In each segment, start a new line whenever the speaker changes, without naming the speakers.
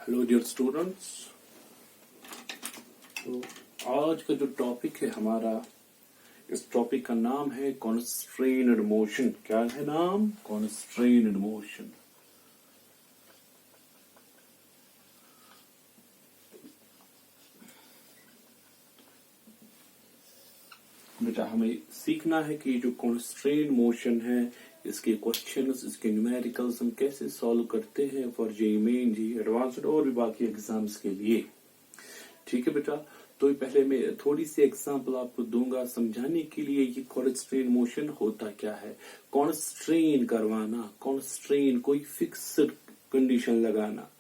Hello dear students. तो आज का जो टॉपिक है हमारा, इस टॉपिक का नाम है कॉन्स्ट्रेन्ड मोशन। क्या है नाम? Constrained motion. बेटा हमें सीखना है कि जो कॉन्स्ट्रेन्ड मोशन है, इसके क्वेश्चंस, इसके न्यूमेरिकल्स हम कैसे सॉल्व करते हैं for JEE main, JEE advanced और भी बाकी एग्जाम्स के लिए। ठीक है बेटा, तो पहले मैं थोड़ी सी एग्जांपल आपको दूंगा समझाने के लिए ये कॉन्स्ट्रेन मोशन होता क्या है। कॉन्स्ट्रेन करवाना, कॉन्स्ट्रेन कोई फिक्स्ड कंडीशन लगाना।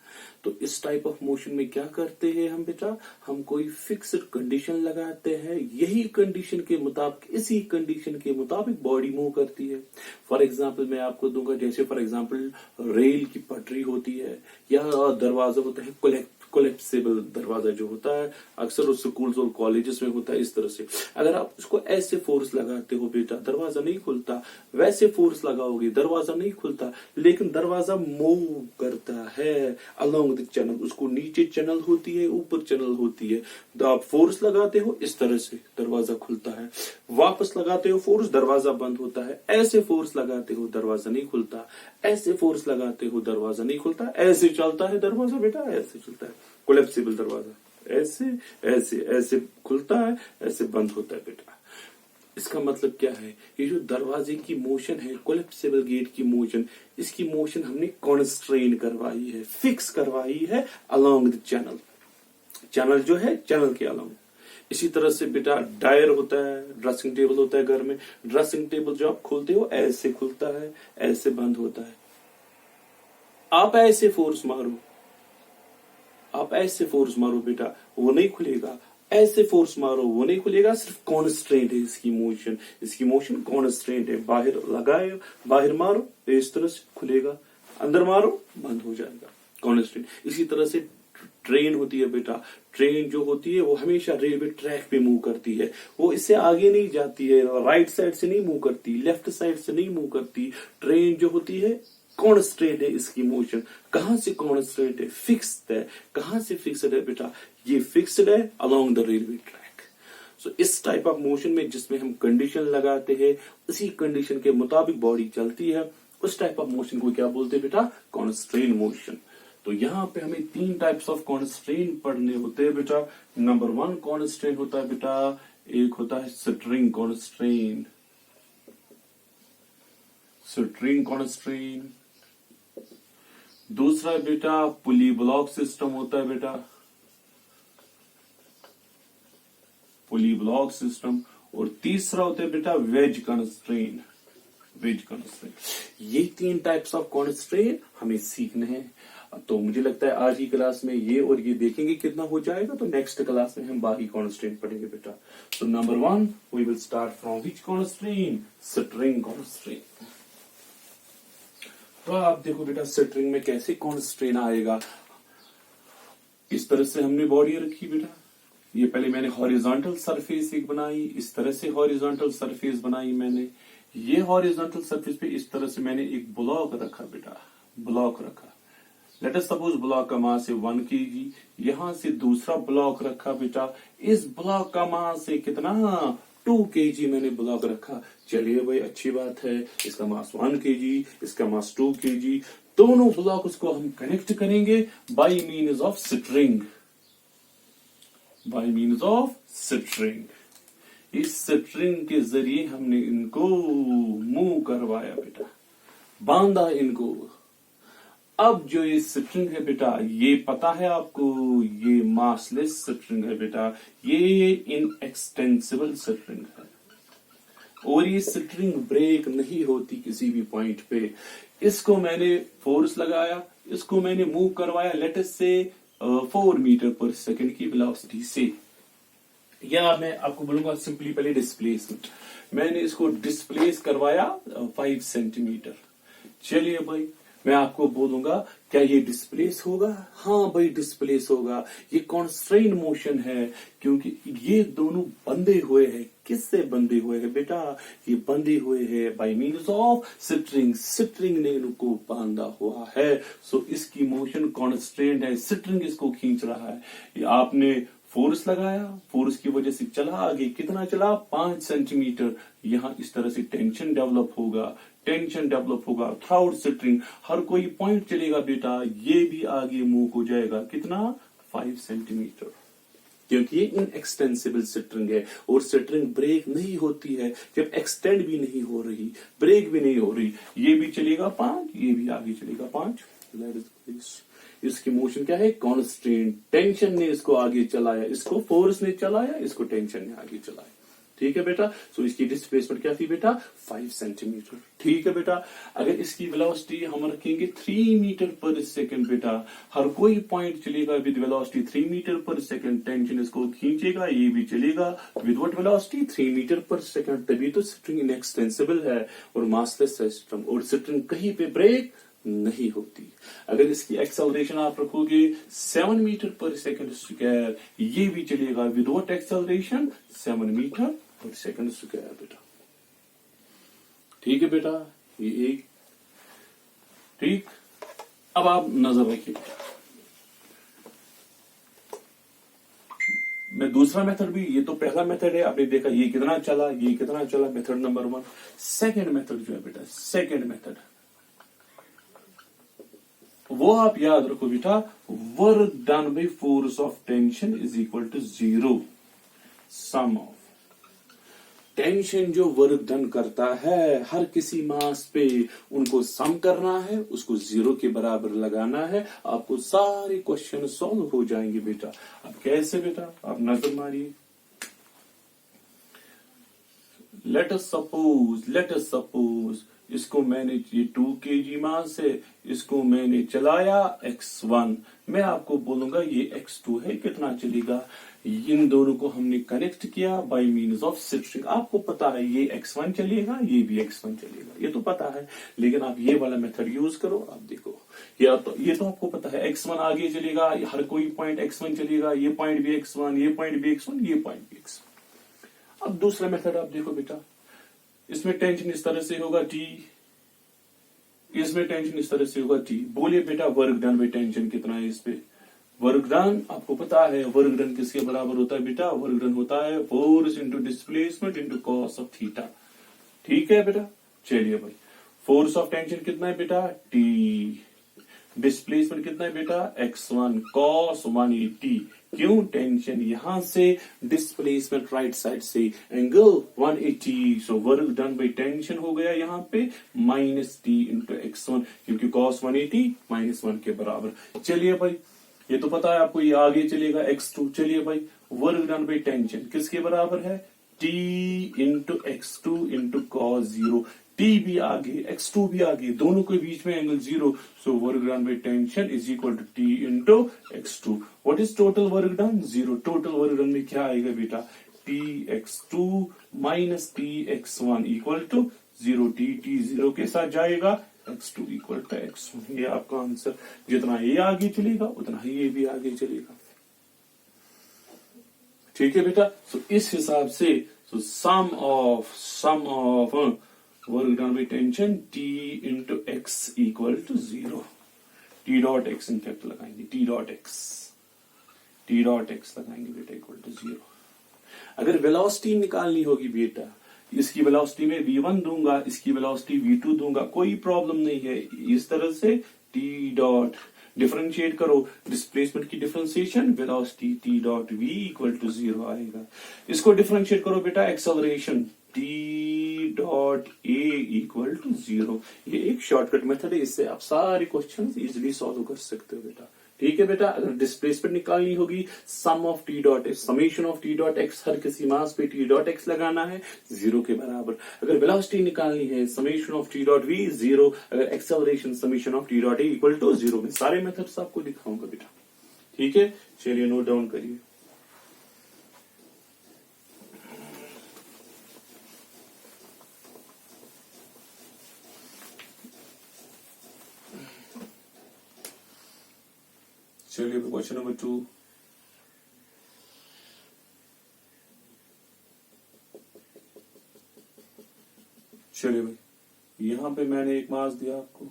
तो इस टाइप ऑफ मोशन में क्या करते हैं हम बेटा, हम कोई फिक्स्ड कंडीशन लगाते हैं, यही कंडीशन के मुताबिक, इसी कंडीशन के मुताबिक बॉडी मूव करती है। फॉर एग्जांपल मैं आपको दूंगा, जैसे फॉर एग्जांपल रेल की पटरी होती है या दरवाजा होता है, कोलेप्सिबल दरवाजा जो होता है, अक्सर उस स्कूल्स और कॉलेजेस में होता है। इस तरह से अगर आप उसको ऐसे फोर्स लगाते हो बेटा, दरवाजा नहीं खुलता। वैसे फोर्स लगाओगे, दरवाजा नहीं खुलता, लेकिन दरवाजा मूव करता है अलोंग द चैनल। उसको नीचे चैनल होती है, ऊपर चैनल होती है। तो आप फोर्स लगाते हो, इस तरह से दरवाजा खुलता है। वापस लगाते हो फोर्स, दरवाजा बंद होता है। ऐसे फोर्स लगाते हो, दरवाजा नहीं खुलता। ऐसे फोर्स लगाते हो, दरवाजा नहीं खुलता। ऐसे चलता है दरवाजा बेटा, ऐसे चलता है कोलेप्सिबल दरवाजा। ऐसे ऐसे ऐसे खुलता है, ऐसे बंद होता है बेटा। इसका मतलब क्या है, ये जो दरवाजे की मोशन है, कोलेप्सिबल गेट की मोशन, इसकी मोशन हमने कॉन्स्ट्रेन करवाई है, फिक्स करवाई है अलोंग द चैनल। चैनल जो है, चैनल के अलोंग। इसी तरह से बेटा डायर होता है, ड्रेसिंग टेबल होता है घर में। ड्रेसिंग टेबल जो आप खोलते हो, ऐसे खुलता है, ऐसे बंद होता है। आप ऐसे फोर्स मारो, आप ऐसे फोर्स मारो बेटा, वो नहीं खुलेगा। ऐसे फोर्स मारो, वो नहीं खुलेगा। सिर्फ कॉन्स्ट्रेंट है इसकी मोशन, इसकी मोशन कॉन्स्ट्रेंट है। बाहर लगाए, बाहर मारो, इस तरह से खुलेगा। अंदर मारो, बंद हो जाएगा, कॉन्स्ट्रेंट। इसी तरह से ट्रेन होती है बेटा। ट्रेन जो होती है वो हमेशा रेलवे ट्रैक पे मूव करती है। वो इससे आगे नहीं जाती है, राइट साइड से नहीं मूव करती, लेफ्ट साइड से नहीं मूव करती। ट्रेन जो होती है कॉन्स्ट्रेंट है इसकी मोशन। कहां से कॉन्स्ट्रेंट है? फिक्स्ड है। कहां से फिक्स्ड है बेटा? ये फिक्स्ड है अलोंग द रेलवे ट्रैक। सो इस टाइप ऑफ मोशन में जिसमें हम कंडीशन लगाते हैं, उसी कंडीशन के मुताबिक बॉडी चलती है, उस टाइप ऑफ मोशन को क्या बोलते हैं बेटा? कॉन्स्ट्रेन मोशन। तो यहाँ पे हमें 3 टाइप्स ऑफ कॉन्स्ट्रेन पढ़ने होते हैं बेटा। नंबर 1 कॉन्स्ट्रेन होता है बेटा, एक होता है स्ट्रिंग कॉन्स्ट्रेन, स्ट्रिंग कॉन्स्ट्रेन। दूसरा बेटा पुली ब्लॉक सिस्टम होता है बेटा, पुली ब्लॉक सिस्टम। और तीसरा होता है बेटा वेज कॉन्स्ट्रेन, वेज कॉन्स्ट्रेन। ये 3 टाइप्स ऑफ कॉन्स्ट्रेन हमें सीखने हैं। तो मुझे लगता है आज की क्लास में ये और ये देखेंगे कितना हो जाएगा, तो नेक्स्ट क्लास में हम बाकी कॉन्स्ट्रेन पढ़ेंगे बेटा। तो number 1 we will start from which constraint? String constraint. तो आप देखो बेटा, स्ट्रिंग में कैसे कॉन्स्ट्रेन आएगा। इस तरह से हमने बॉडी रखी बेटा। ये पहले मैंने हॉरिजॉन्टल सरफेस एक बनाई, इस तरह से हॉरिजॉन्टल सरफेस बनाई मैंने। ये हॉरिजॉन्टल सरफेस पे इस तरह से मैंने एक ब्लॉक रखा बेटा, ब्लॉक रखा। लेट अस सपोज ब्लॉक का मास है 1 kg। यहां से दूसरा ब्लॉक रखा बेटा। इस ब्लॉक का मास है कितना? 2 kg मैंने ब्लॉक रखा। चलिए भाई, अच्छी बात है। इसका मास 1 kg, इसका मास 2 kg। दोनों ब्लॉक उसको हम कनेक्ट करेंगे bye means of string, bye means of string. इस स्ट्रिंग के जरिए हमने इनको मूव करवाया बेटा, बांधा इनको। अब जो ये स्ट्रिंग है बेटा, ये पता है आपको, ये मासलेस स्ट्रिंग है बेटा, ये इनएक्सटेंसिबल स्ट्रिंग है। और ये स्ट्रिंग ब्रेक नहीं होती किसी भी पॉइंट पे। इसको मैंने फोर्स लगाया, इसको मैंने मूव करवाया लेट अस से 4 मीटर पर सेकंड की वेलोसिटी से, या मैं आपको बोलूंगा सिंपली पहले डिस्प्लेसमेंट। मैंने इसको डिस्प्लेस करवाया 5 सेंटीमीटर। चलिए भाई, मैं आपको बोलूंगा क्या ये डिस्प्लेस होगा? हाँ भाई डिस्प्लेस होगा। ये कॉन्स्ट्रेन मोशन है क्योंकि ये दोनों बंधे हुए हैं। किससे बंधे हुए हैं बेटा? ये बंधे हुए हैं bye means of string. String ने इनको बांधा हुआ है। सो इसकी मोशन कॉन्स्ट्रेंट है, स्ट्रिंग इसको खींच रहा है। ये आपने फोर्स लगाया, फोर्स की वजह से चला आगे, कितना चला? 5 सेंटीमीटर। यहां इस तरह से टेंशन डेवलप होगा, टेंशन डेवलप होगा थ्राउट स्ट्रिंग। हर कोई पॉइंट चलेगा बेटा, ये भी आगे मूव हो जाएगा, कितना? 5 सेंटीमीटर, क्योंकि ये इनएक्सटेंसिबल स्ट्रिंग है और स्ट्रिंग ब्रेक नहीं होती है जब एक्सटेंड भी नहीं हो रही, ब्रेक भी नहीं हो रही। ये भी चलेगा 5, ये भी आगे चलेगा 5। इसकी मोशन क्या है? कॉन्स्टेंट। टेंशन ने इसको आगे चलाया, इसको फोर्स ने चलाया, इसको टेंशन ने आगे चलाया। ठीक है बेटा। सो इसकी डिस्प्लेसमेंट क्या थी बेटा? 5 सेंटीमीटर। ठीक है बेटा। अगर इसकी वेलोसिटी हम रखेंगे 3 मीटर पर सेकंड बेटा, हर कोई पॉइंट चलेगा विद वेलोसिटी 3 मीटर पर सेकंड। टेंशन इसको खींचेगा, ये भी चलेगा विद व्हाट वेलोसिटी? 3 मीटर पर सेकंड। तभी तो स्ट्रिंग इनएक्सटेंसिबल है और मासलेस सिस्टम, और स्ट्रिंग कहीं पे ब्रेक नहीं होती। अगर इसकी एक्सेलरेशन आप रखोगे 7 मीटर पर सेकंड स्क्वायर, ये भी चलेगा विद व्हाट एक्सेलरेशन? 7 मीटर पर सेकंड स्क्वायर बेटा। ठीक है बेटा, ये एक। ठीक, अब आप नजर रखिए। मैं दूसरा मेथड भी, ये तो पहला मेथड है, आपने देखा ये कितना चला, ये कितना चला, मेथड नंबर 1। सेकंड मेथड जो है बेटा, सेकंड मेथड वो आप याद रखो बेटा, work done by force of tension is equal to 0 sum of tension. जो वर्क डन करता है हर किसी मास पे, उनको सम करना है, उसको 0 के बराबर लगाना है, आपको सारे क्वेश्चन सॉल्व हो जाएंगे बेटा। अब कैसे बेटा? आप नजर मारिए। लेट अस सपोज इसको मैंने, ये 2 kg मास है, इसको मैंने चलाया x1। मैं आपको बोलूंगा ये x2 है, कितना चलेगा? इन दोनों को हमने कनेक्ट किया बाय मीन्स ऑफ स्ट्रिंग। आपको पता है ये x1 चलेगा, ये भी x1 चलेगा, ये तो पता है। लेकिन आप ये वाला मेथड यूज करो। आप देखो, ये तो आपको पता है x1 आगे चलेगा, हर कोई पॉइंट x1 चलेगा, ये पॉइंट भी x1, ये पॉइंट भी x1, ये पॉइंट भी x1। अब दूसरा मेथड आप देखो बेटा, इसमें टेंशन इस तरह से होगा T, इसमें टेंशन इस तरह से होगा T। बोलिए बेटा वर्क डन बाय टेंशन कितना है इस पे? वर्क डन आपको पता है, वर्क डन किसके बराबर होता है बेटा? वर्क डन होता है force into displacement into cos of theta. ठीक है बेटा। चलिए भाई, फोर्स ऑफ टेंशन कितना है बेटा? T। डिस्प्लेसमेंट कितना है बेटा? x1 cos 180। क्यों? टेंशन यहां से, डिस्प्लेसमेंट राइट साइड से, angle 180। So work done by tension हो गया यहाँ पे माइनस टी इंटू x1, क्योंकि cos 180 -1 के बराबर। चलिए भाई, ये तो पता है आपको, ये आगे चलेगा x2। चलिए भाई, वर्क डन बाय टेंशन किसके बराबर है? t into x2 into cos 0। T भी आगे, x2 भी आगे, दोनों के बीच में angle 0। So work done by tension is equal to T into x2। What is total work done? 0। Total work done में क्या आएगा बेटा? Tx2 minus Tx1 equal to 0। T 0 के साथ जाएगा, x2 इक्वल टू x1। ये आपका आंसर। जितना ये आगे चलेगा उतना ही ये भी आगे चलेगा। ठीक है बेटा। सो इस हिसाब से sum of work done by tension T into x equal to 0। T dot x in fact लगाएंगे, T डॉट एक्स लगाएंगे बेटा इक्वल टू 0। अगर वेलोसिटी निकालनी होगी बेटा, इसकी वेलोसिटी में v1 दूंगा, इसकी वेलोसिटी v2 दूंगा, कोई प्रॉब्लम नहीं है। इस तरह से T डॉट डिफरेंशिएट करो, डिस्प्लेसमेंट की differentiation, velocity T dot v equal to 0 आएगा। इसको डिफरेंशिएट करो बेटा, acceleration T dot a equal to 0। ये एक शॉर्टकट मेथड है, इससे आप सारे क्वेश्चन इजिली सॉल्व कर सकते हो बेटा। ठीक है बेटा। अगर डिस्प्लेसमेंट निकालनी होगी, sum of T dot x, summation of T dot x, हर किसी मास पे T डॉट एक्स लगाना है 0 के बराबर। अगर वेलोसिटी निकालनी है, summation of T dot v 0। अगर acceleration, summation of T dot a equal to 0। मैं सारे मेथड्स आपको दिखाऊंगा बेटा। ठीक है, चलिए नोट डाउन करिए। चलिए क्वेश्चन नंबर 2। चलिए भाई, यहां पे मैंने एक मास दिया आपको,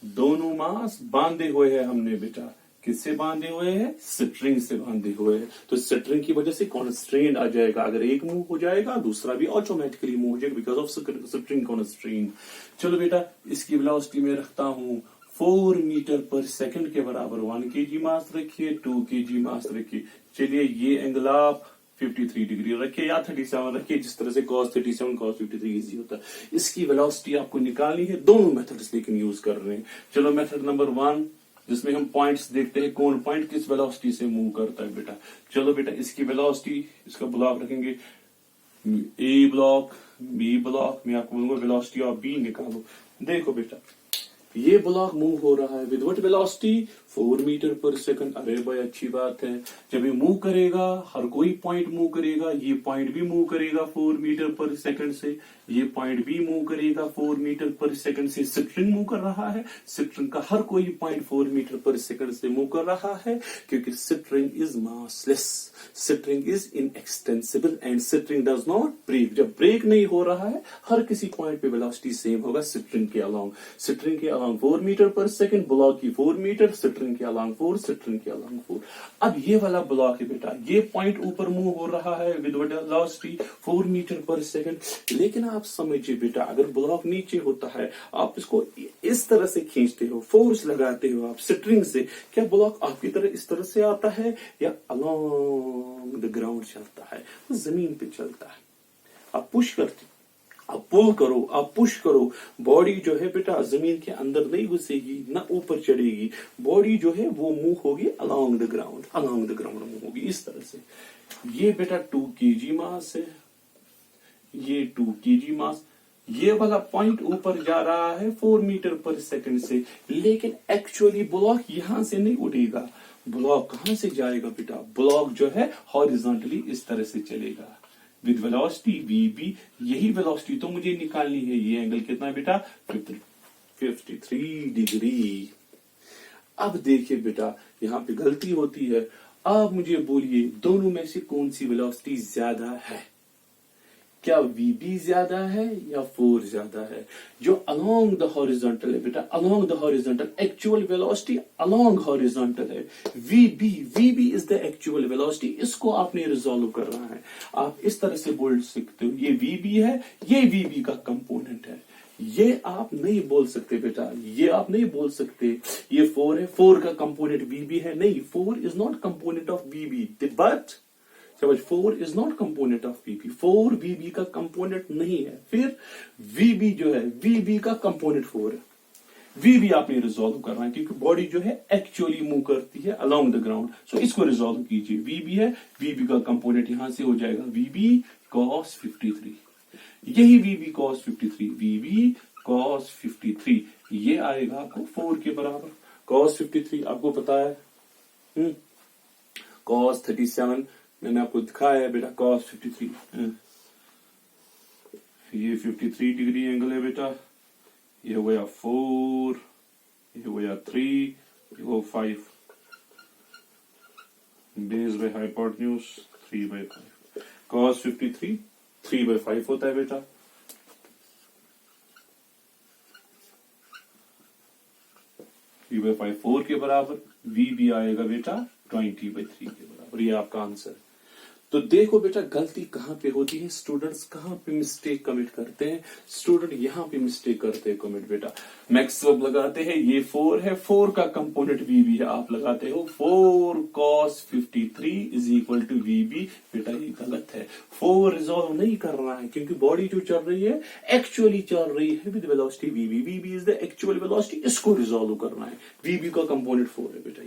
दोनों मास बांधे हुए हैं हमने बेटा। किससे बांधे हुए हैं? स्ट्रिंग से बांधे हुए हैं। तो स्ट्रिंग की वजह से कॉन्स्ट्रेंट आ जाएगा। अगर एक मूव हो जाएगा दूसरा भी ऑटोमेटिकली मूव हो जाएगा बिकॉज ऑफ स्ट्रिंग कॉन्स्ट्रेंट। चलो बेटा, इसकी वेलोसिटी में रखता हूं 4 मीटर पर सेकंड के बराबर। 1 kg मास रखिए, 2 kg मास रखिए। चलिए ये एंगल आप 53 डिग्री रखिए या 37 रखिए, जिस तरह से cos 37 cos 53 इजी होता है। इसकी वेलोसिटी आपको निकालनी है। दोनों मेथड्स लेकिन यूज कर रहे हैं। चलो मेथड नंबर 1, जिसमें हम पॉइंट्स देखते हैं कौन पॉइंट किस वेलोसिटी से मूव करता है बेटा। चलो बेटा, इसकी वेलोसिटी, इसका ब्लॉक रखेंगे ए ब्लॉक, बी ब्लॉक। मैं आपको बोलूंगा वेलोसिटी ऑफ बी निकालो। देखो बेटा, ये ब्लॉक मूव हो रहा है विद व्हाट वेलोसिटी? 4 मीटर पर सेकंड। अरे भाई अच्छी बात है। जब ये मूव करेगा, हर कोई पॉइंट मूव करेगा। ये पॉइंट भी मूव करेगा 4 मीटर पर सेकंड से, ये पॉइंट भी मूव करेगा 4 मीटर पर सेकंड से। स्ट्रिंग मूव कर रहा है, स्ट्रिंग का हर कोई पॉइंट 4 मीटर पर सेकंड से मूव कर रहा है, क्योंकि string is massless, string is inextensible and string does not break. जब ब्रेक नहीं हो रहा है, हर किसी पॉइंट पे वेलोसिटी सेम होगा स्ट्रिंग के अलोंग। स्ट्रिंग के अलोंग 4 मीटर पर सेकंड, ब्लॉक की 4 मीटर, स्ट्रिंग के अलोंग 4, स्ट्रिंग के अलोंग 4। अब ये वाला ब्लॉक है बेटा, ये पॉइंट ऊपर मूव हो रहा है विद वेलोसिटी 4 मीटर पर सेकंड। लेकिन आप समझिए बेटा, अगर ब्लॉक नीचे होता है, आप इसको इस तरह से खींचते हो, फोर्स लगाते हो आप स्ट्रिंग से, क्या ब्लॉक आपकी तरह इस तरह से आता है या अलोंग द ग्राउंड चलता है? जमीन पे चलता है। आप पुश करते, आप पुल करो, आप पुश करो, बॉडी जो है बेटा जमीन के अंदर नहीं घुसेगी, ना ऊपर चढ़ेगी। बॉडी जो है वो मूव होगी along the ground, along the ground move होगी इस तरह से। ये बेटा 2 kg मास है, ये 2 kg मास। ये वाला पॉइंट ऊपर जा रहा है 4 मीटर पर सेकंड से, लेकिन एक्चुअली ब्लॉक यहां से नहीं उड़ेगा। ब्लॉक कहां से जाएगा बेटा? ब्लॉक जो है हॉरिजॉन्टली इस तरह से चलेगा विद वेलोसिटी VB। यही वेलोसिटी तो मुझे निकालनी है। ये एंगल कितना है बेटा? 53 डिग्री। अब देखिए बेटा, यहाँ पे गलती होती है। अब मुझे बोलिए, दोनों में से कौन सी वेलोसिटी ज्यादा है? क्या VB ज्यादा है या 4 ज्यादा है? जो अलोंग द हॉरिजॉन्टल है बेटा, along the horizontal, actual velocity along horizontal है। VB is the actual velocity. इसको आपने रिजॉल्व करना है। आप इस तरह से बोल सकते हो, ये VB है, ये VB का कंपोनेंट है। ये आप नहीं बोल सकते बेटा, ये आप नहीं बोल सकते ये 4 है, 4 का कंपोनेंट VB है। नहीं, 4 is not component of VB, but 4 is not component of VB। 4 VB का कंपोनेंट नहीं है। फिर VB जो है, VB का कंपोनेंट 4 है। VB आपने रिजॉल्व करना है, क्योंकि बॉडी जो है एक्चुअली मूव करती है अलोंग द ग्राउंड। सो इसको रिजॉल्व कीजिए। VB है, VB का कंपोनेंट यहां से हो जाएगा VB cos 53। यही VB cos 53, VB cos 53 ये आएगा आपको 4 के बराबर। cos 53 आपको पता है, cos 37 मैंने आपको दिखाया है बेटा। cos 53, ये 53 डिग्री एंगल है बेटा। ये हो गया 4, ये हो गया 3, ये हो 5। Base by hypotenuse 3/5। cos 53 3/5 होता है बेटा। थ्री बाई 5 4 के बराबर। VB आएगा बेटा 20/3 के बराबर। ये आपका आंसर। तो देखो बेटा, गलती कहां पे होती है, स्टूडेंट्स कहां पे मिस्टेक कमिट करते हैं। स्टूडेंट यहां पे मिस्टेक करते हैं कमिट बेटा। मैक्सिमम लगाते हैं, ये 4 है, 4 का कंपोनेंट VB है। आप लगाते हो 4 cos 53 is equal to VB। बेटा ये गलत है। 4 रिजॉल्व नहीं कर रहा है, क्योंकि बॉडी जो चल रही है एक्चुअली चल रही है with velocity VB। VB is the actual velocity. इसको रिजॉल्व करना है। VB का कंपोनेंट 4 है बेटा।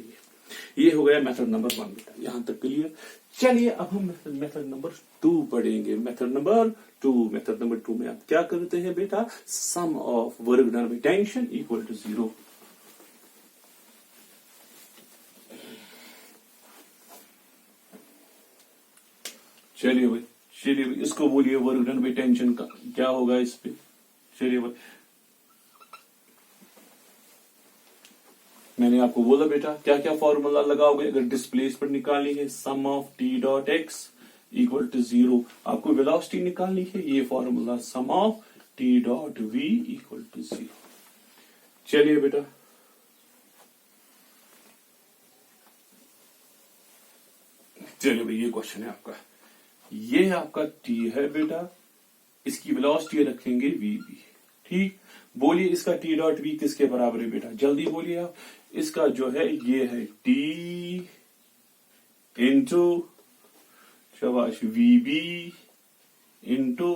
ये हो गया मेथड नंबर 1 बेटा। यहां तक क्लियर। चलिए अब हम मेथड नंबर 2 पढ़ेंगे। मेथड नंबर 2 में आप क्या करते हैं बेटा? Sum of work done by tension equal to 0। चलिए भाई, इसको बोलिए वर्क डन बाय टेंशन का क्या होगा इस पे। चलिए भाई, मैंने आपको बोला बेटा क्या क्या फॉर्मूला लगाओगे अगर डिस्प्लेसमेंट निकालनी है, sum of T dot x equal to 0। आपको वेलोसिटी निकालनी है, ये formula sum of T dot we equal to 0। चलिए बेटा चलिए भाई ये क्वेश्चन है आपका, ये आपका टी है बेटा, इसकी वेलोसिटी रखेंगे वी बी। ठीक, बोलिए इसका टी डॉट वी किसके बराबर है बेटा, जल्दी बोलिए आप। इसका जो है ये है टी इंटू शाबाश V B into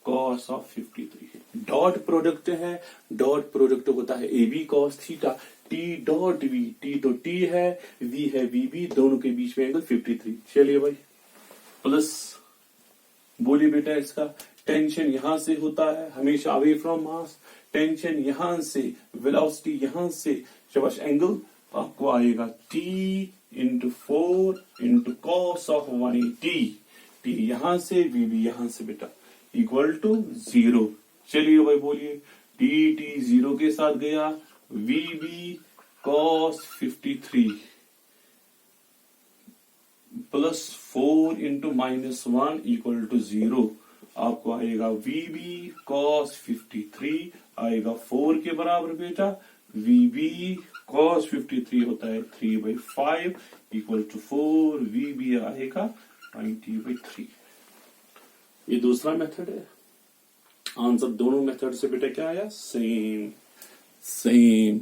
cos of 53। Dot product है, डॉट प्रोडक्ट होता है A B cos theta. T dot V, T तो टी है, वी है वी बी, दोनों के बीच में एंगल 53। चलिए भाई प्लस, बोलिए बेटा इसका टेंशन यहां से होता है हमेशा अवे फ्रॉम मास, टेंशन यहां से, वेलोसिटी यहां से, शाबाश एंगल आपको आएगा T into 4 into cos of 180। T यहां से, वी बी यहां से बेटा इक्वल टू 0। चलिए भाई बोलिए टी टी 0 के साथ गया, V B cos 53 plus 4 into -1 equal to 0। आपको आएगा वी बी कॉस 53 आएगा 4 के बराबर बेटा, वी बी कॉस 53 होता है 3/5 इक्वल टू 4, वी बी आएगा 90/3। ये दूसरा मेथड है। आंसर दोनों मेथड से बेटा क्या आया, सेम सेम।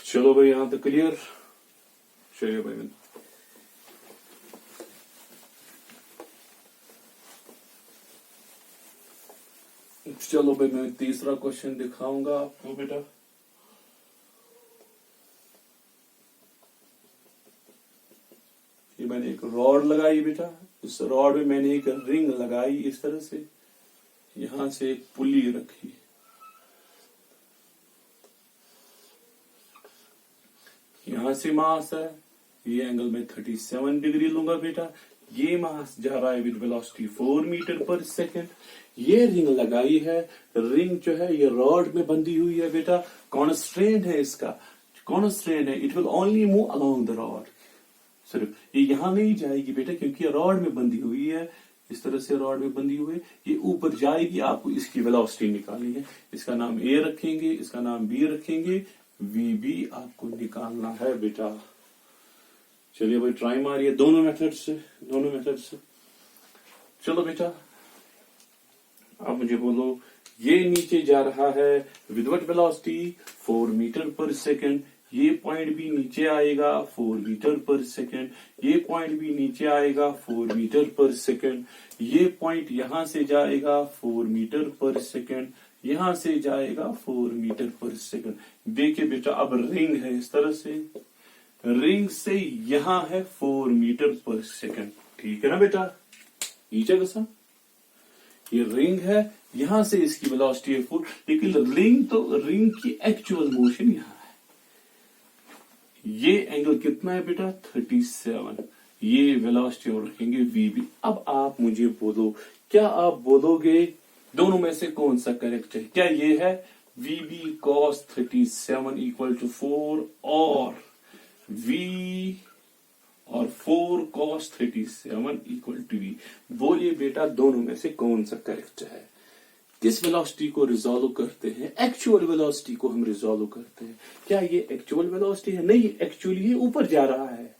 चलो भाई यहां तक क्लियर। चलिए भाई मैं चलो भाई मैं तीसरा क्वेश्चन दिखाऊंगा आपको बेटा। ये मैंने एक रॉड लगाई बेटा, इस रॉड में मैंने एक रिंग लगाई इस तरह से, यहां से एक पुली रखी, यहां से मास है, ये एंगल में 37 डिग्री लूंगा बेटा। ये मास जा रहा है विद वेलोसिटी 4 मीटर पर सेकेंड। ये रिंग लगाई है, रिंग जो है ये रॉड में बंधी हुई है बेटा, कॉन्स्ट्रेंट है इसका, कॉन्स्ट्रेंट है, it will only move along the rod. सिर्फ ये यहां नहीं जाएगी बेटा क्योंकि ये रॉड में बंधी हुई है, इस तरह से रॉड में बंधी हुई है, ये ऊपर जाएगी। आपको इसकी वेलोसिटी निकालनी है, इसका नाम ए रखेंगे, इसका नाम बी रखेंगे, वी बी आपको निकालना है बेटा। चलिए भाई ट्राई मारिए दोनों मेथड से, दोनों मेथड से। चलो बेटा आप मुझे बोलो, ये नीचे जा रहा है विद व्हाट वेलोसिटी 4 मीटर पर सेकेंड, ये पॉइंट भी नीचे आएगा 4 मीटर पर सेकेंड, ये पॉइंट भी नीचे आएगा 4 मीटर पर सेकेंड, ये पॉइंट यहां से जाएगा 4 मीटर पर सेकेंड, यहां से जाएगा 4 मीटर पर सेकेंड। देखिए बेटा अब रिंग है इस तरह से, रिंग से यहां है 4 मीटर पर सेकेंड, ठीक है ना बेटा, नीचे कैसा, ये रिंग है, यहां से इसकी वेलोसिटी है 4, लेकिन रिंग की एक्चुअल मोशन यहां है। ये एंगल कितना है बेटा 37, ये वेलोसिटी और रखेंगे वी बी। अब आप मुझे बोलो, क्या आप बोलोगे दोनों में से कौन सा करेक्ट है? क्या ये है V B cos 37 equal to 4 और वी और 4 cos 37 इक्वल टू वी? बोलिए बेटा दोनों में से कौन सा करेक्ट है? किस वेलोसिटी को रिजॉल्व करते हैं? एक्चुअल वेलोसिटी को हम रिजॉल्व करते हैं। क्या ये एक्चुअल वेलोसिटी है? नहीं, एक्चुअली ये ऊपर जा रहा है,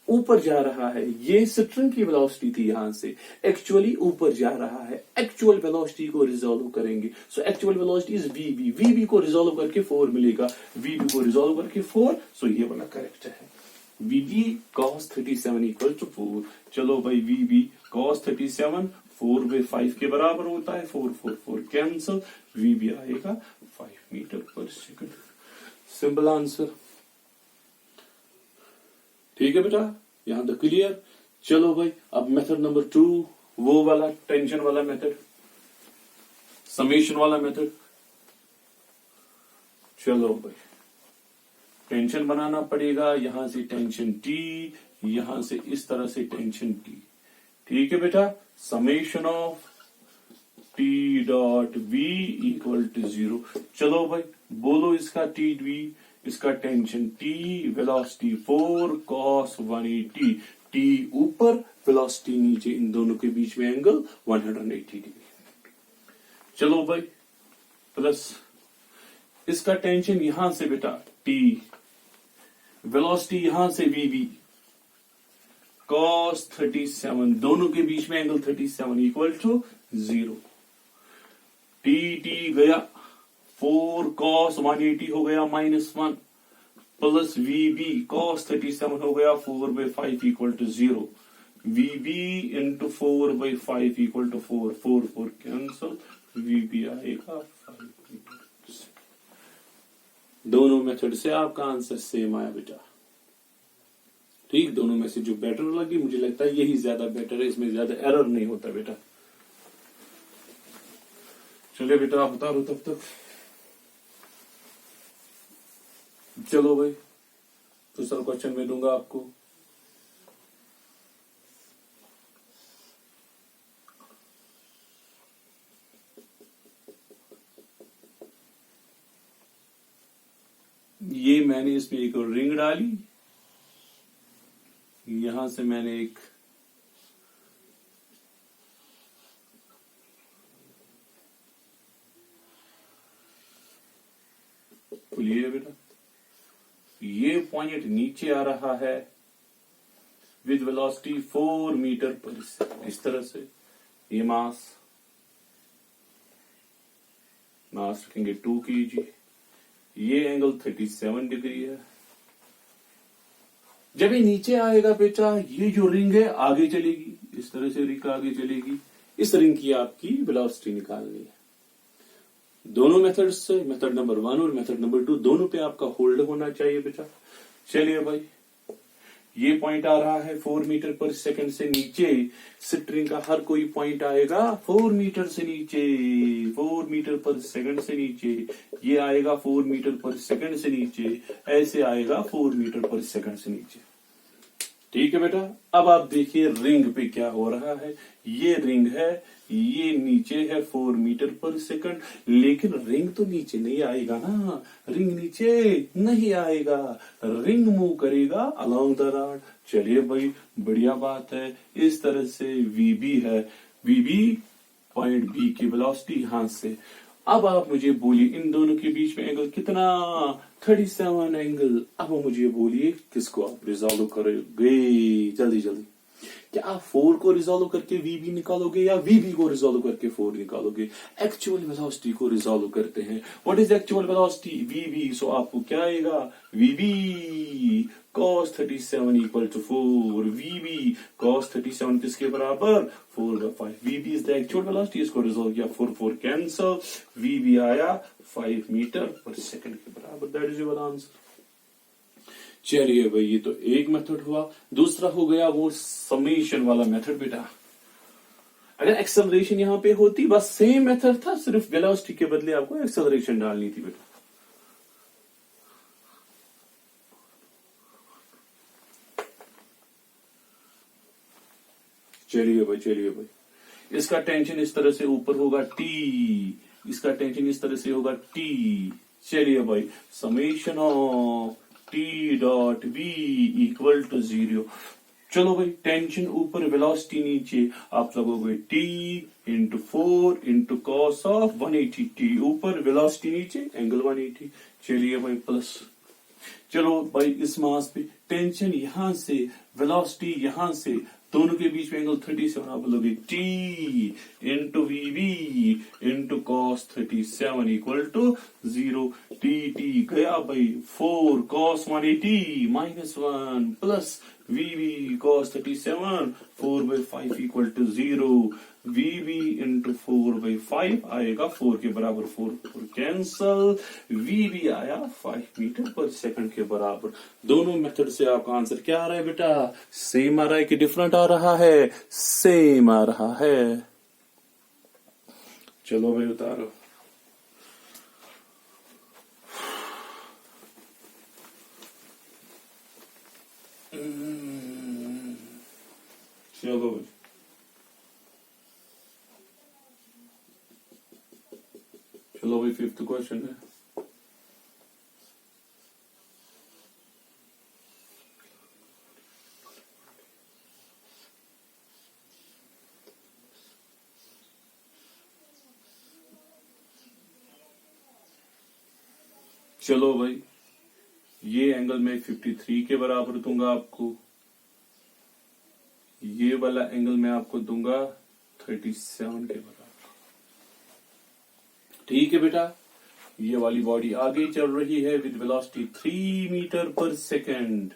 ऊपर जा रहा है। ये स्ट्रिंग की वेलोसिटी थी, यहां से एक्चुअली ऊपर जा रहा है। एक्चुअल वेलोसिटी को रिजॉल्व करेंगे, so actual velocity is V B. V B को रिजॉल्व करके 4 मिलेगा, वी बी को रिजॉल्व करके 4, सो ये वाला करेक्ट है। V B cos 37 equal to 4। चलो भाई वी बी cos 37 4/5 के बराबर होता है, 4 4 4 कैंसल, वी बी आएगा 5 मीटर पर सेकंड। सिंपल आंसर, ठीक है बेटा, यहां तक क्लियर। चलो भाई अब मेथड नंबर 2, वो वाला टेंशन वाला मेथड, समेशन वाला मेथड। चलो भाई टेंशन बनाना पड़ेगा, यहां से टेंशन टी, यहां से इस तरह से टेंशन टी। ठीक है बेटा, summation of T dot we equal to 0। चलो भाई बोलो इसका टी वी, इसका tension T, velocity 4 cos 180, T ऊपर वेलोसिटी नीचे, इन दोनों के बीच में एंगल 180 डिग्री। चलो भाई प्लस इसका टेंशन यहां से बेटा टी, वेलोसिटी यहां से वी बी, cos 37, दोनों के बीच में angle 37 equal to 0। T T गया, 4 cos 180 हो गया -1, प्लस वी बी cos 37 हो गया 4/5 equal to 0। V B into 4/5 equal to 4, 4 4 cancel, V B आएगा 5 मीटर। दोनों मेथड से आपका आंसर सेम आया बेटा। ठीक, दोनों में से जो बेटर लगी, मुझे लगता है यही ज्यादा बेटर है, इसमें ज्यादा एरर नहीं होता बेटा। चलिए बेटा आप उतारो तब तक। चलो भाई दूसरा क्वेश्चन मैं दूंगा आपको। ये मैंने इसमें एक रिंग डाली, यहां से मैंने एक खुलिए बेटा, ये पॉइंट नीचे आ रहा है विद वेलोसिटी 4 मीटर पर सेकंड, इस तरह से। ये मास रखेंगे 2 kg, ये एंगल 37 डिग्री है। जब ये नीचे आएगा बेटा, ये जो रिंग है आगे चलेगी, इस तरह से रिंग आगे चलेगी, इस रिंग की आपकी वेलोसिटी निकालनी है। दोनों मेथड्स से, मेथड नंबर 1 और मेथड नंबर 2, दोनों पे आपका होल्ड होना चाहिए बेटा। चलिए भाई, ये पॉइंट आ रहा है 4 मीटर पर सेकंड से नीचे, स्ट्रिंग का हर कोई पॉइंट आएगा 4 मीटर से नीचे, 4 मीटर पर सेकंड से नीचे, ये आएगा 4 मीटर पर सेकंड से नीचे, ऐसे आएगा 4 मीटर पर सेकंड से नीचे। ठीक है बेटा, अब आप देखिए रिंग पे क्या हो रहा है। ये रिंग है, ये नीचे है 4 मीटर पर सेकंड, लेकिन रिंग तो नीचे नहीं आएगा ना, रिंग नीचे नहीं आएगा, रिंग मूव करेगा अलोंग द रॉड। चलिए भाई बढ़िया बात है, इस तरह से वीबी है, वीबी पॉइंट बी की वेलोसिटी यहां से। अब आप मुझे बोलिए इन दोनों के बीच में एंगल कितना, 37 एंगल। अब मुझे बोलिए किसको आप रिजॉल्व करोगे, जल्दी जल्दी। क्या आप 4 को रिजॉल्व करके वीबी निकालोगे या वीबी को रिजॉल्व करके 4 निकालोगे? एक्चुअल वेलोसिटी को रिजॉल्व करते हैं। What is actual velocity? VB. So आपको क्या आएगा, VB cos 37 equal to 4, VB cos 37 किसके बराबर, 4/5। VB is the actual velocity, इसको रिजॉल्व किया 4 4 कैंसल, वीबी आया 5 मीटर पर सेकंड के बराबर। That is your answer. चलिए भाई, ये तो एक मेथड हुआ। दूसरा हो गया वो समेशन वाला मेथड बेटा। अगर एक्सेलरेशन यहां पे होती, बस सेम मेथड था, सिर्फ वेलोसिटी के बदले आपको एक्सेलरेशन डालनी थी बेटा। चलिए भाई, इसका टेंशन इस तरह से ऊपर होगा टी, इसका टेंशन इस तरह से होगा टी। चलिए भाई, summation of T dot B equal to 0। चलो भाई, टेंशन ऊपर वेलोसिटी नीचे, आप लगोगे T into 4 into cos of 180, T ऊपर वेलोसिटी नीचे एंगल 180। चलिए भाई प्लस, चलो भाई इस मास पे टेंशन यहां से, वेलोसिटी यहां से, दोनों के बीच में एंगल 37, आप बोलोगे T into VB into cos 37 equal to 0। T गया भाई 4 cos 180 -1 plus VB cos 37 4/5 equal to 0। VB into 4/5 आएगा 4 के बराबर, 4 4 कैंसल, वीबी आया 5 मीटर पर सेकंड के बराबर। दोनों मेथड से आपका आंसर क्या आ रहा है बेटा, सेम आ रहा है कि डिफरेंट आ रहा है? सेम आ रहा है। चलो भाई उतारो। चलो भाई, चलो भाई, फिफ्थ क्वेश्चन है। चलो भाई, ये एंगल मैं 53 के बराबर दूंगा आपको, ये वाला एंगल मैं आपको दूंगा 37 के बराबर। ठीक है बेटा, ये वाली बॉडी आगे चल रही है विद वेलोसिटी 3 मीटर पर सेकंड।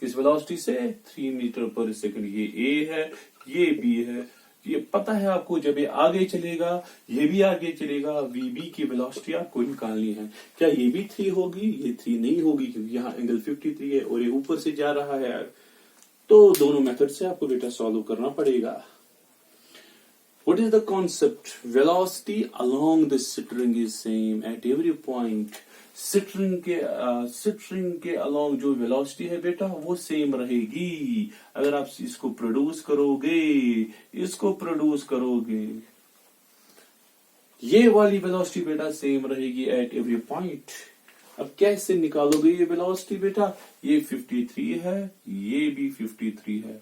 किस वेलोसिटी से? 3 मीटर पर सेकंड। ये ए है, ये बी है। ये पता है आपको, जब ये आगे चलेगा ये भी आगे चलेगा, वीबी की वेलोसिटी आपको निकालनी है। क्या ये भी 3 होगी? ये 3 नहीं होगी, क्योंकि यहाँ एंगल 53 है और ये ऊपर से जा रहा है। तो दोनों मेथड से आपको बेटा सॉल्व करना पड़ेगा। What is the concept? Velocity along the string is same at every point. String के along जो वेलोसिटी है बेटा वो सेम रहेगी। अगर आप इसको प्रोड्यूस करोगे, ये वाली वेलोसिटी बेटा सेम रहेगी एट एवरी पॉइंट। अब कैसे निकालोगे ये वेलोसिटी बेटा? ये 53 है, ये भी 53 है।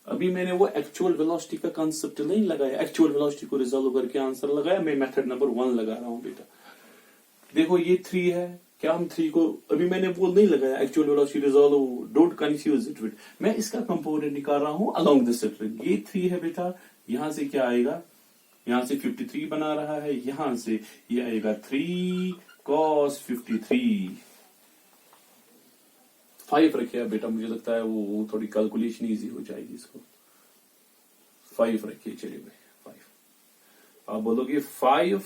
अभी मैंने वो एक्चुअल वेलोसिटी का कांसेप्ट नहीं लगाया, एक्चुअल वेलोसिटी को रिजॉल्व करके आंसर लगाया। मैं मेथड नंबर 1 लगा रहा हूं बेटा। देखो ये 3 है, क्या हम 3 को अभी मैंने वो नहीं लगाया actual velocity resolve, don't confuse it with. मैं इसका कंपोनेंट निकाल रहा हूं अलोंग द स्ट्रिंग। ये 3 है बेटा, यहां से क्या आएगा? यहां से 53 बना रहा है, यहां से ये आएगा 3 cos 53। 5 रखिए बेटा, मुझे लगता है वो थोड़ी कैलकुलेशन इजी हो जाएगी इसको। 5 रखिए, चलिए भाई 5। आप बोलोगे 5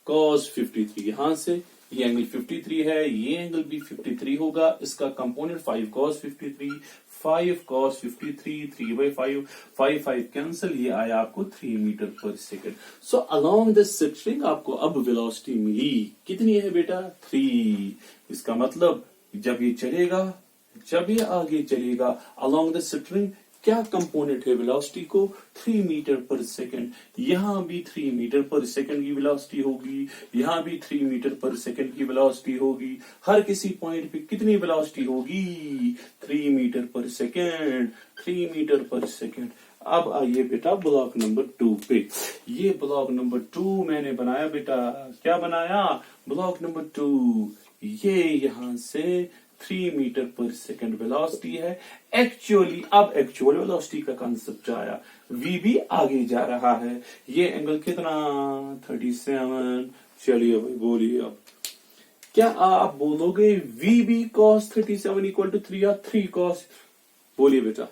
cos 53। यहां से ये एंगल 53 है, ये एंगल भी 53 होगा। इसका कंपोनेंट 5 cos 53, 5 cos 53, 3/5, 5 कैंसिल, ये आया आपको 3 मीटर पर second. So along the string आपको अब वेलोसिटी मिली। कितनी है बेटा? 3। इसका मतलब जब ये आगे चलेगा अलोंग द स्ट्रिंग, क्या कंपोनेंट है वेलोसिटी को? 3 मीटर पर सेकंड। यहां भी 3 मीटर पर सेकंड की वेलोसिटी होगी, यहां भी 3 मीटर पर सेकंड की वेलोसिटी होगी। हर किसी पॉइंट पे कितनी वेलोसिटी होगी? 3 मीटर पर सेकंड, 3 मीटर पर सेकंड। अब आइए बेटा ब्लॉक नंबर 2 पे। ये ब्लॉक नंबर 2 मैंने बनाया बेटा। क्या बनाया? Block number 2। ये यहां से 3 मीटर पर सेकंड वेलोसिटी है। अब एक्चुअल वेलोसिटी का कांसेप्ट आया। वीबी आगे जा रहा है, ये एंगल कितना? 37। चलिए भाई बोलिए अब। क्या आप बोलोगे वीबी cos 37 इक्वल टू 3 या 3 cos? बोलिए बेटा,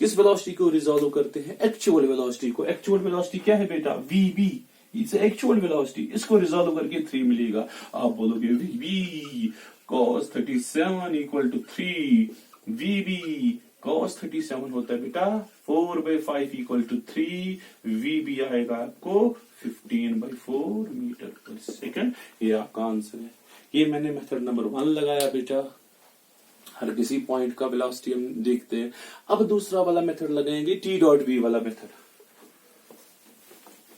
किस वेलोसिटी को रिजॉल्व करते हैं? एक्चुअल वेलोसिटी को। एक्चुअल वेलोसिटी क्या है बेटा? वीबी। इट्स एक्चुअल वेलोसिटी, इसको रिजॉल्व करके 3 मिलेगा। आप बोलोगे VB cos 37 equal to 3। VB cos 37 होता है बेटा 4/5 इक्वल टू 3। वीबी आएगा आपको 15/4 मीटर पर सेकंड। ये आपका आंसर है। ये मैंने मेथड नंबर 1 लगाया बेटा। हर किसी पॉइंट का वेलोसिटी हम देखते हैं। अब दूसरा वाला मेथड लगाएंगे, T.V वाला मेथड।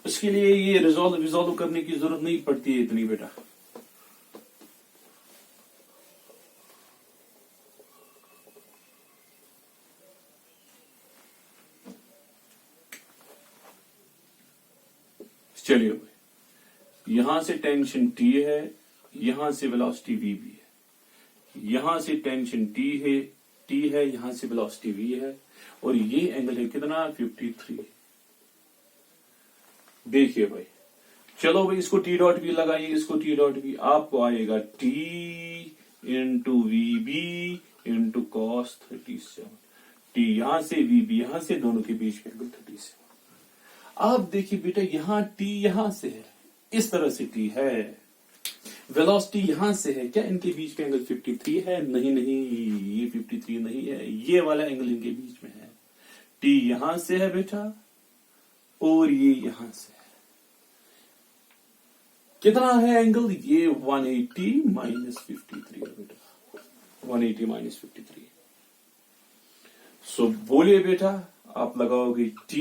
इसके लिए ये रिजॉल्व करने की जरूरत नहीं पड़ती है इतनी बेटा। चलिए भाई, यहां से टेंशन T है, यहां से वेलोसिटी VB है। यहां से टेंशन T है, यहां से वेलोसिटी V है, और ये एंगल है कितना? 53। देखिए भाई, चलो भाई इसको T.V लगाइए, इसको T.V। आपको आएगा T into VB into cos 37। T यहां से, VB यहां से, दोनों के बीच में एंगल 37। आप देखिए बेटा, यहां T यहां से है, इस तरह से T है, वेलोसिटी यहां से है। क्या इनके बीच में एंगल 53 है? नहीं, ये 53 नहीं है, ये वाला एंगल इनके बीच में है। T यहां से है बेटा, और ये यहां से है। कितना है एंगल? ये 180 माइनस 53 है बेटा, 180 माइनस 53। सो बोलिए बेटा, आप लगाओगे t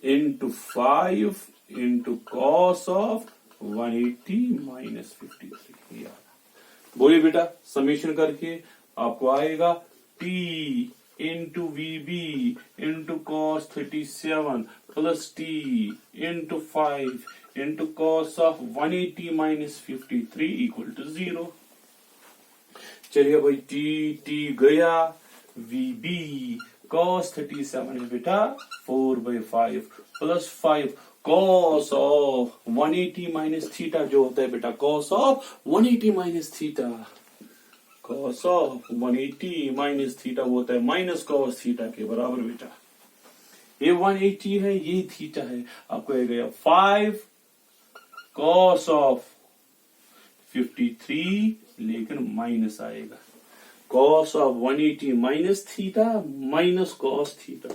into 5 into cos of 180 minus 53। बोलिए बेटा, समेशन करके आपको आएगा t into VB into cos 37 plus t into 5 into cos of 180 minus 53 equal to 0। चलिए भाई, t गया, वीबी कॉस 37 है बेटा 4/5 plus 5 cos of 180 minus theta जो होता है बेटा cos of 180 minus theta, cos of 180 minus theta होता है माइनस कॉस थीटा के बराबर बेटा। ये 180 है, ये थीटा है, आपको आ गया 5 कॉस ऑफ 53, लेकिन माइनस आएगा cos of 180 minus theta minus cos theta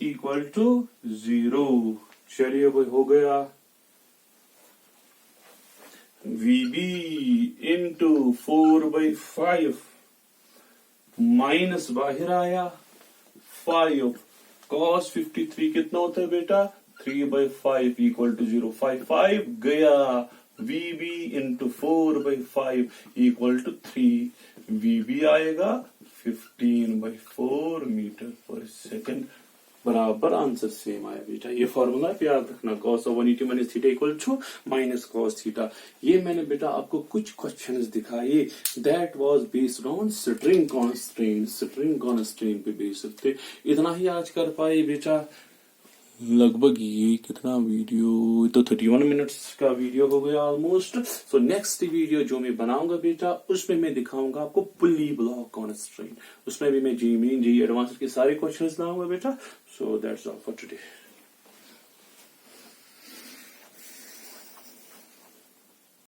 equal to 0। चलिए भाई, हो गया वीबी इंटू 4/5 माइनस बाहर आया 5 कॉस 53 कितना होता है बेटा 3/5 इक्वल टू 0। 5 गया, वीबी इंटू 4/5 इक्वल टू 3, वीबी आएगा 15/4 मीटर पर सेकंड बराबर। आंसर सेम आया बेटा। ये फॉर्मूला याद रखना, cos of 180 minus theta equal to minus cos theta. ये मैंने बेटा आपको कुछ क्वेश्चंस दिखाए, that was based on string constraint पे बेस्ड थे। इतना ही आज कर पाए बेटा। लगभग ये कितना वीडियो, तो 31 मिनट्स का वीडियो हो गया ऑलमोस्ट। सो नेक्स्ट वीडियो जो मैं बनाऊंगा बेटा, उसमें मैं दिखाऊंगा आपको पुली ब्लॉक कॉन्स्ट्रेंट। उसमें भी मैं जी मेन जी एडवांस के सारे क्वेश्चंस लाऊंगा बेटा। So that's all for today.